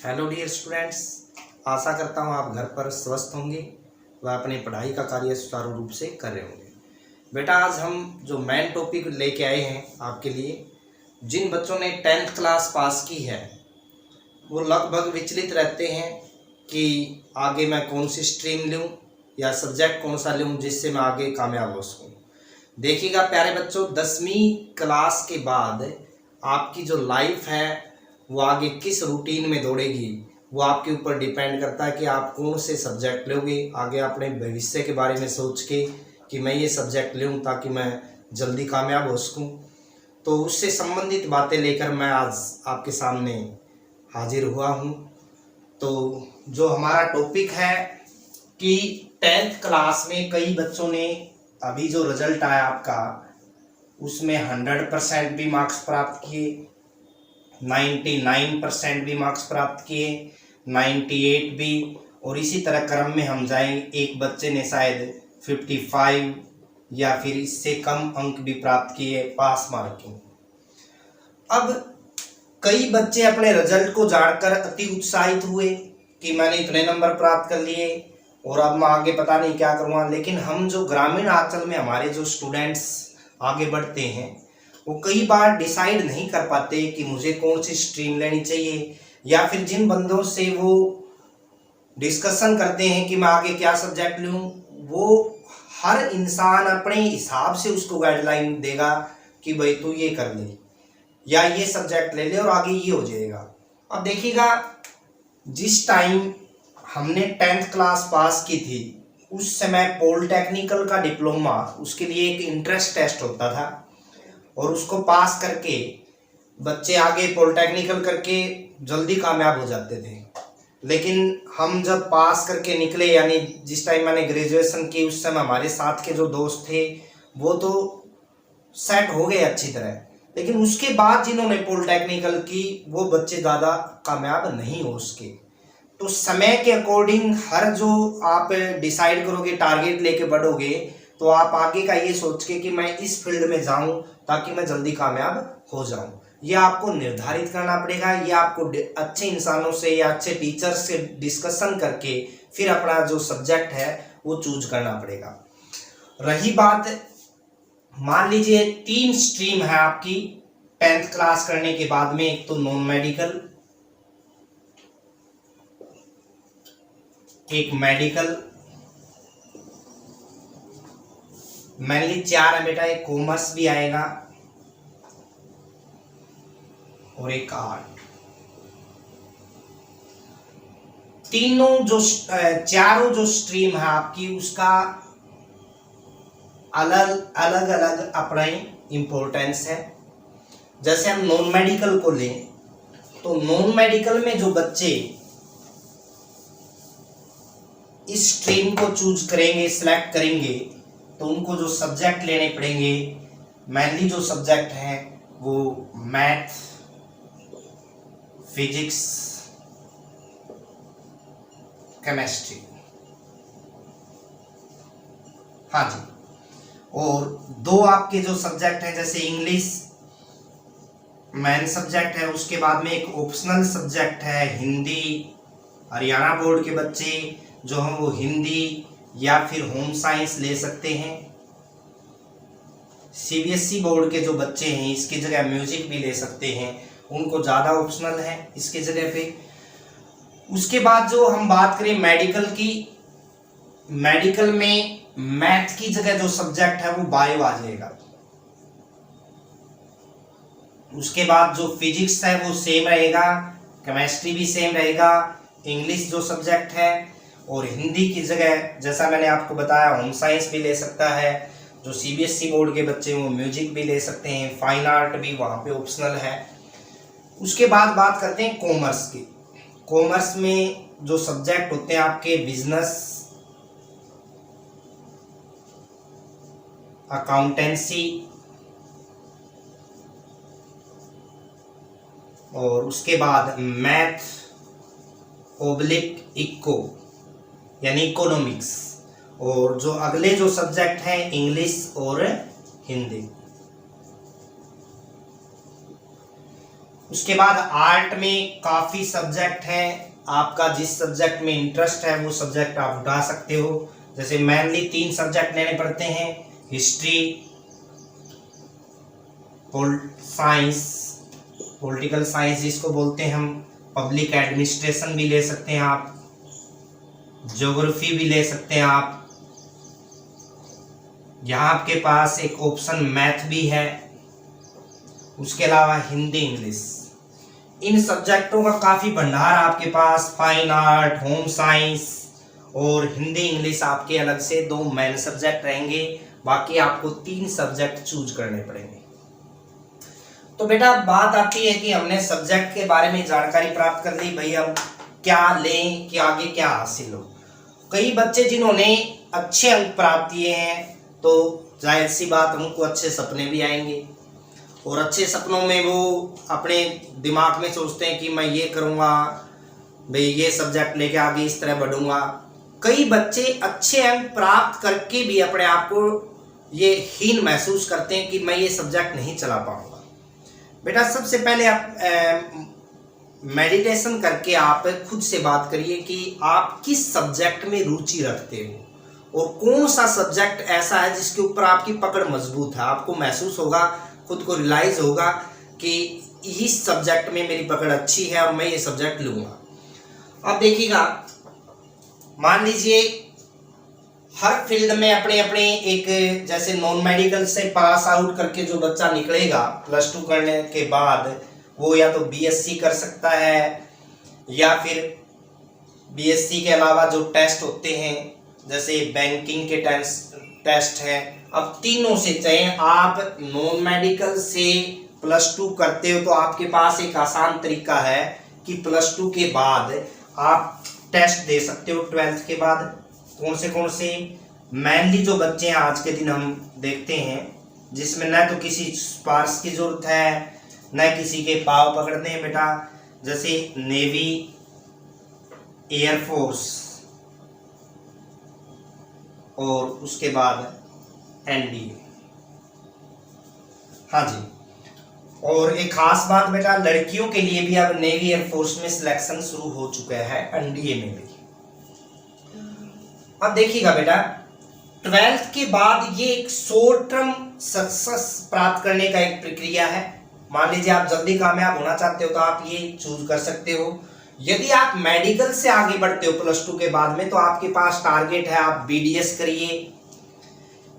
Hello dear students, आशा करता हूँ आप घर पर स्वस्थ होंगे व अपनी पढ़ाई का कार्य सुचारू रूप से कर रहे होंगे। बेटा, आज हम जो मेन टॉपिक लेके आए हैं आपके लिए, जिन बच्चों ने 10th क्लास पास की है वो लगभग विचलित रहते हैं कि आगे मैं कौन सी स्ट्रीम लूँ या सब्जेक्ट कौन सा लूँ जिससे मैं आगे कामयाब हो सकूँ। देखिएगा प्यारे बच्चों, 10वीं क्लास के बाद आपकी जो लाइफ है वो आगे किस रूटीन में दौड़ेगी वो आपके ऊपर डिपेंड करता है कि आप कौन से सब्जेक्ट लोगे। आगे अपने भविष्य के बारे में सोच के कि मैं ये सब्जेक्ट लूँ ताकि मैं जल्दी कामयाब हो सकूँ, तो उससे संबंधित बातें लेकर मैं आज आपके सामने हाजिर हुआ हूँ। तो जो हमारा टॉपिक है कि 10th क्लास में कई बच्चों ने अभी जो रिजल्ट आया आपका उसमें 100% भी मार्क्स प्राप्त किए, 99% भी मार्क्स प्राप्त किए, 98 भी, और इसी तरह क्रम में हम जाएंगे। एक बच्चे ने शायद 55 या फिर इससे कम अंक भी प्राप्त किए, पास मार्किंग। अब कई बच्चे अपने रिजल्ट को जानकर अति उत्साहित हुए कि मैंने इतने नंबर प्राप्त कर लिए और अब मैं आगे पता नहीं क्या करूँगा। लेकिन हम जो ग्रामीण अंचल में हमारे जो स्टूडेंट्स आगे बढ़ते हैं वो कई बार डिसाइड नहीं कर पाते कि मुझे कौन सी स्ट्रीम लेनी चाहिए, या फिर जिन बंदों से वो डिस्कशन करते हैं कि मैं आगे क्या सब्जेक्ट लूँ, वो हर इंसान अपने हिसाब से उसको गाइडलाइन देगा कि भाई तू ये कर ले या ये सब्जेक्ट ले ले और आगे ये हो जाएगा। अब देखिएगा, जिस टाइम हमने 10th क्लास पास की थी उस समय पॉलिटेक्निकल का डिप्लोमा, उसके लिए एक इंट्रेंस टेस्ट होता था और उसको पास करके बच्चे आगे पॉलिटेक्निकल करके जल्दी कामयाब हो जाते थे। लेकिन हम जब पास करके निकले, यानी जिस टाइम मैंने ग्रेजुएशन की उस समय हमारे साथ के जो दोस्त थे वो तो सेट हो गए अच्छी तरह, लेकिन उसके बाद जिन्होंने पॉलिटेक्निकल की वो बच्चे ज़्यादा कामयाब नहीं हो सके। तो समय के अकॉर्डिंग हर जो आप डिसाइड करोगे, टारगेट लेके बढ़ोगे, तो आप आगे का ये सोच के कि मैं इस फील्ड में जाऊं ताकि मैं जल्दी कामयाब हो जाऊं, ये आपको निर्धारित करना पड़ेगा। ये आपको अच्छे इंसानों से या अच्छे टीचर्स से डिस्कशन करके फिर अपना जो सब्जेक्ट है वो चूज करना पड़ेगा। रही बात, मान लीजिए 3 स्ट्रीम है आपकी 10th क्लास करने के बाद में, एक तो नॉन मेडिकल, एक मेडिकल, मेनली 4 है बेटा, एक कॉमर्स भी आएगा और एक आर्ट। चारों जो स्ट्रीम है आपकी उसका अलग अलग अपना इंपॉर्टेंस है। जैसे हम नॉन मेडिकल को लें तो नॉन मेडिकल में जो बच्चे इस स्ट्रीम को चूज करेंगे, सिलेक्ट करेंगे, तो उनको जो सब्जेक्ट लेने पड़ेंगे, मेनली जो सब्जेक्ट हैं वो मैथ, फिजिक्स, केमिस्ट्री, हाँ जी, और 2 आपके जो सब्जेक्ट हैं जैसे इंग्लिश मेन सब्जेक्ट है, उसके बाद में एक ऑप्शनल सब्जेक्ट है हिंदी। हरियाणा बोर्ड के बच्चे जो हैं वो हिंदी या फिर होम साइंस ले सकते हैं। सीबीएसई बोर्ड के जो बच्चे हैं इसकी जगह म्यूजिक भी ले सकते हैं, उनको ज़्यादा ऑप्शनल है इसके जगह पे। उसके बाद जो हम बात करें मेडिकल की, मेडिकल में मैथ की जगह जो सब्जेक्ट है वो बायो आ जाएगा। उसके बाद जो फिजिक्स है वो सेम रहेगा, केमिस्ट्री भी सेम रहेगा, इंग्लिश जो सब्जेक्ट है, और हिंदी की जगह जैसा मैंने आपको बताया होम साइंस भी ले सकता है। जो सीबीएसई बोर्ड के बच्चे वो म्यूजिक भी ले सकते हैं, फाइन आर्ट भी वहाँ पे ऑप्शनल है। उसके बाद बात करते हैं कॉमर्स की। कॉमर्स में जो सब्जेक्ट होते हैं आपके बिजनेस, अकाउंटेंसी, और उसके बाद मैथ ओब्लिक इको यानी इकोनॉमिक्स, और जो अगले जो सब्जेक्ट हैं इंग्लिश और हिंदी। उसके बाद आर्ट में काफ़ी सब्जेक्ट हैं, आपका जिस सब्जेक्ट में इंटरेस्ट है वो सब्जेक्ट आप उठा सकते हो। जैसे मेनली 3 सब्जेक्ट लेने पड़ते हैं, हिस्ट्री, साइंस, पॉलिटिकल साइंस जिसको बोलते हैं हम, पब्लिक एडमिनिस्ट्रेशन भी ले सकते हैं आप, ज्योग्राफी भी ले सकते हैं आप। यहाँ आपके पास एक ऑप्शन मैथ भी है, उसके अलावा हिंदी, इंग्लिश। इन सब्जेक्टों का काफ़ी भंडार आपके पास, फाइन आर्ट, होम साइंस और हिंदी इंग्लिश आपके अलग से 2 मेन सब्जेक्ट रहेंगे, बाकी आपको 3 सब्जेक्ट चूज करने पड़ेंगे। तो बेटा बात आती है कि हमने सब्जेक्ट के बारे में जानकारी प्राप्त कर ली, भाई हम क्या लें कि आगे क्या हासिल हो। कई बच्चे जिन्होंने अच्छे अंक प्राप्त किए हैं तो जाहिर सी बात उनको अच्छे सपने भी आएंगे, और अच्छे सपनों में वो अपने दिमाग में सोचते हैं कि मैं ये करूँगा, भाई ये सब्जेक्ट लेके आगे इस तरह बढ़ूँगा। कई बच्चे अच्छे अंक प्राप्त करके भी अपने आप को ये हीन महसूस करते हैं कि मैं ये सब्जेक्ट नहीं चला पाऊँगा। बेटा सबसे पहले आप मेडिटेशन करके आप खुद से बात करिए कि आप किस सब्जेक्ट में रुचि रखते हो और कौन सा सब्जेक्ट ऐसा है जिसके ऊपर आपकी पकड़ मजबूत है। आपको महसूस होगा, खुद को रियलाइज होगा कि इस सब्जेक्ट में मेरी पकड़ अच्छी है और मैं ये सब्जेक्ट लूँगा। अब देखिएगा, मान लीजिए हर फील्ड में अपने अपने एक, जैसे नॉन मेडिकल से पास आउट करके जो बच्चा निकलेगा +2 करने के बाद, वो या तो बीएससी कर सकता है या फिर बीएससी के अलावा जो टेस्ट होते हैं जैसे बैंकिंग के टेस्ट हैं। अब तीनों से, चाहे आप नॉन मेडिकल से +2 करते हो तो आपके पास एक आसान तरीका है कि +2 के बाद आप टेस्ट दे सकते हो 12th के बाद। कौन से मेनली जो बच्चे हैं आज के दिन हम देखते हैं जिसमें न तो किसी स्पार्स की जरूरत है न किसी के पाव पकड़ने हैं बेटा, जैसे नेवी, एयरफोर्स और उसके बाद एनडीए। हाँ जी, और एक खास बात बेटा, लड़कियों के लिए भी अब नेवी एयरफोर्स में सिलेक्शन शुरू हो चुका है, एनडीए में भी। अब देखिएगा बेटा, 12th के बाद ये एक शॉर्ट टर्म सक्सेस प्राप्त करने का एक प्रक्रिया है। मान लीजिए आप जल्दी कामयाब होना चाहते हो तो आप ये चूज कर सकते हो। यदि आप मेडिकल से आगे बढ़ते हो +2 के बाद में तो आपके पास टारगेट है आप बीडीएस करिए,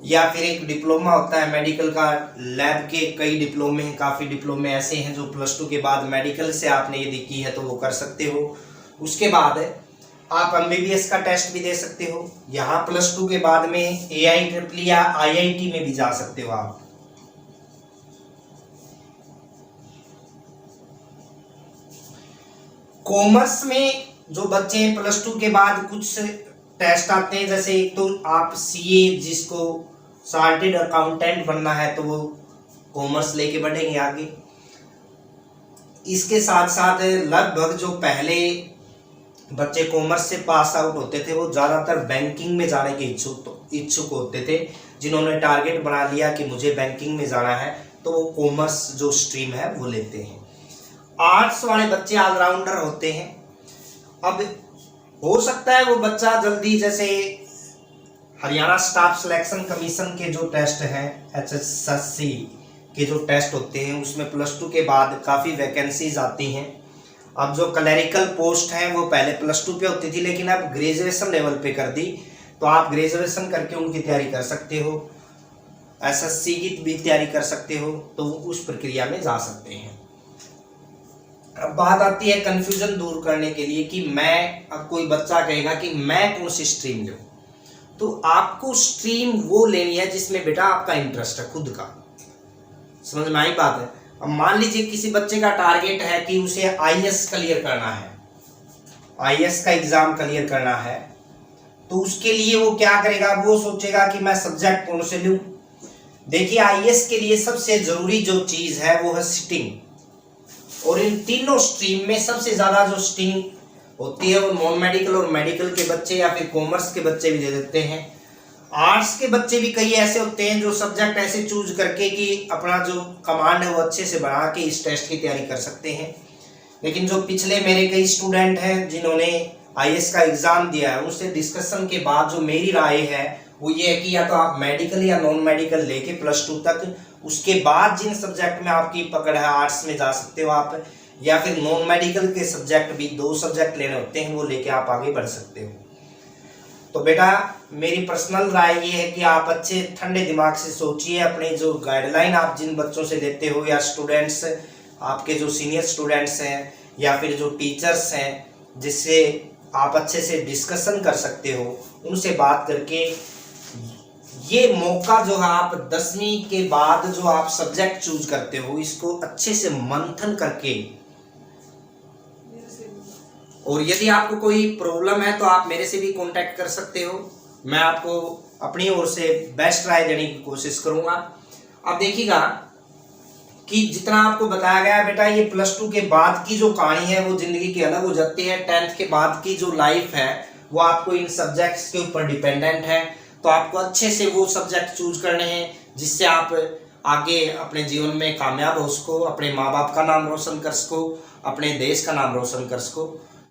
या फिर एक डिप्लोमा होता है मेडिकल का, लैब के कई डिप्लोमे हैं, काफ़ी डिप्लोमे ऐसे हैं जो +2 के बाद मेडिकल से आपने यदि की है तो वो कर सकते हो। उसके बाद आप एमबीबीएस का टेस्ट भी दे सकते हो। यहाँ +2 के बाद में AIEEE या IIT में भी जा सकते हो आप। कॉमर्स में जो बच्चे हैं +2 के बाद कुछ टेस्ट आते हैं, जैसे एक तो आप CA, जिसको चार्टेड अकाउंटेंट बनना है तो वो कॉमर्स लेके बढ़ेंगे आगे। इसके साथ साथ लगभग जो पहले बच्चे कॉमर्स से पास आउट होते थे वो ज़्यादातर बैंकिंग में जाने के इच्छुक होते थे। जिन्होंने टारगेट बना लिया कि मुझे बैंकिंग में जाना है तो वो कॉमर्स जो स्ट्रीम है वो लेते हैं। आर्ट्स वाले बच्चे ऑलराउंडर होते हैं। अब हो सकता है वो बच्चा जल्दी, जैसे हरियाणा स्टाफ सिलेक्शन कमीशन के जो टेस्ट हैं, HSSC के जो टेस्ट होते हैं उसमें +2 के बाद काफ़ी वैकेंसीज आती हैं। अब जो क्लरिकल पोस्ट हैं वो पहले +2 पे होती थी लेकिन अब ग्रेजुएशन लेवल पे कर दी, तो आप ग्रेजुएशन करके उनकी तैयारी कर सकते हो, SSC की भी तैयारी कर सकते हो, तो उस प्रक्रिया में जा सकते हैं। अब बात आती है कंफ्यूजन दूर करने के लिए कि मैं, अब कोई बच्चा कहेगा कि मैं कौन सी स्ट्रीम लूँ, तो आपको स्ट्रीम वो लेनी है जिसमें बेटा आपका इंटरेस्ट है खुद का। समझ में आई बात है। अब मान लीजिए किसी बच्चे का टारगेट है कि उसे IAS क्लियर करना है, IAS का एग्जाम क्लियर करना है, तो उसके लिए वो क्या करेगा, वो सोचेगा कि मैं सब्जेक्ट कौन से लूँ। देखिए IAS के लिए सबसे जरूरी जो चीज़ है वो है सिटिंग, और इन तीनों स्ट्रीम में सबसे ज़्यादा जो सिटिंग होती है वो नॉन मेडिकल और मेडिकल के बच्चे या फिर कॉमर्स के बच्चे भी दे देते हैं। आर्ट्स के बच्चे भी कई ऐसे होते हैं जो सब्जेक्ट ऐसे चूज करके कि अपना जो कमांड है वो अच्छे से बढ़ा के इस टेस्ट की तैयारी कर सकते हैं। लेकिन जो पिछले मेरे कई स्टूडेंट हैं जिन्होंने आईएएस का एग्जाम दिया है, उनसे डिस्कशन के बाद जो मेरी राय है वो ये है कि या तो आप मेडिकल या नॉन मेडिकल लेके +2 तक, उसके बाद जिन सब्जेक्ट में आपकी पकड़ है आर्ट्स में जा सकते हो आप, या फिर नॉन मेडिकल के सब्जेक्ट भी 2 सब्जेक्ट लेने होते हैं वो लेके आप आगे बढ़ सकते हो। तो बेटा मेरी पर्सनल राय ये है कि आप अच्छे ठंडे दिमाग से सोचिए, अपने जो गाइडलाइन आप जिन बच्चों से लेते हो या स्टूडेंट्स आपके जो सीनियर स्टूडेंट्स हैं या फिर जो टीचर्स हैं जिससे आप अच्छे से डिस्कशन कर सकते हो, उनसे बात करके ये मौका जो है आप 10वीं के बाद जो आप सब्जेक्ट चूज करते हो इसको अच्छे से मंथन करके, और यदि आपको कोई प्रॉब्लम है तो आप मेरे से भी कांटेक्ट कर सकते हो, मैं आपको अपनी ओर से बेस्ट राय देने की कोशिश करूंगा। अब देखिएगा कि जितना आपको बताया गया है बेटा, ये +2 के बाद की जो कहानी है वो जिंदगी की अलग हो जाती है। 10th के बाद की जो लाइफ है वो आपको इन सब्जेक्ट्स के ऊपर डिपेंडेंट है, तो आपको अच्छे से वो सब्जेक्ट चूज करने हैं जिससे आप आगे अपने जीवन में कामयाब हो सको, अपने माँ बाप का नाम रोशन कर सको, अपने देश का नाम रोशन कर सको।